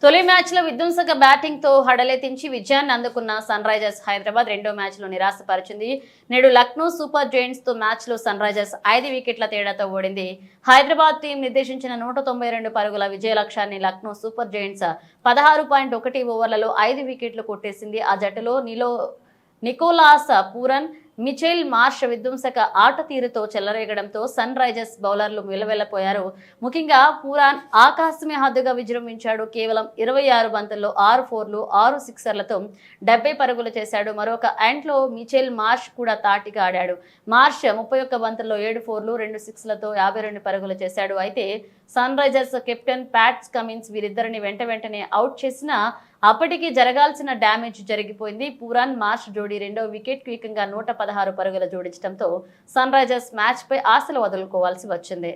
తొలి మ్యాచ్లో విధ్వంసక బ్యాటింగ్తో హడలెత్తించి విజయాన్ని అందుకున్న సన్ రైజర్స్ హైదరాబాద్ రెండో మ్యాచ్లో నిరాశపరిచింది. నేడు లక్నో సూపర్ జైంట్స్తో మ్యాచ్లో సన్ రైజర్స్ 5 వికెట్ల తేడాతో ఓడింది. హైదరాబాద్ టీం నిర్దేశించిన 192 పరుగుల విజయ లక్ష్యాన్ని లక్నో సూపర్ జైంట్స్ 16.1 ఓవర్లలో 5 వికెట్లు కొట్టేసింది. ఆ జట్టులో నికోలాస్ పూరన్, మిచెల్ మార్ష్ విధ్వంసక ఆట తీరుతో చెలరేగడంతో సన్ రైజర్స్ బౌలర్లు వెలవెలపోయారు. ముఖ్యంగా పూరాన్ ఆకాశమే హద్దుగా విజృంభించాడు. కేవలం 26 బంతుల్లో 6 ఫోర్లు 6 సిక్సర్లతో 70 పరుగులు చేశాడు. మరొక ఎండ్లో మిచెల్ మార్ష్ కూడా తాటిగా ఆడాడు. మార్ష్ 31 బంతుల్లో 7 ఫోర్లు 2 సిక్స్లతో 52 పరుగులు చేశాడు. అయితే Sunrisers captain Pat Cummins వీరిద్దరిని వెంటనే అవుట్ చేసినా అప్పటికి జరగాల్సిన డ్యామేజ్ జరిగిపోయింది. పూరాన్ మార్ష్ జోడీ రెండో వికెట్ ఏకంగా 116 పరుగులు జోడించడంతో సన్ రైజర్స్ మ్యాచ్ పై ఆశలు వదులుకోవాల్సి వచ్చింది.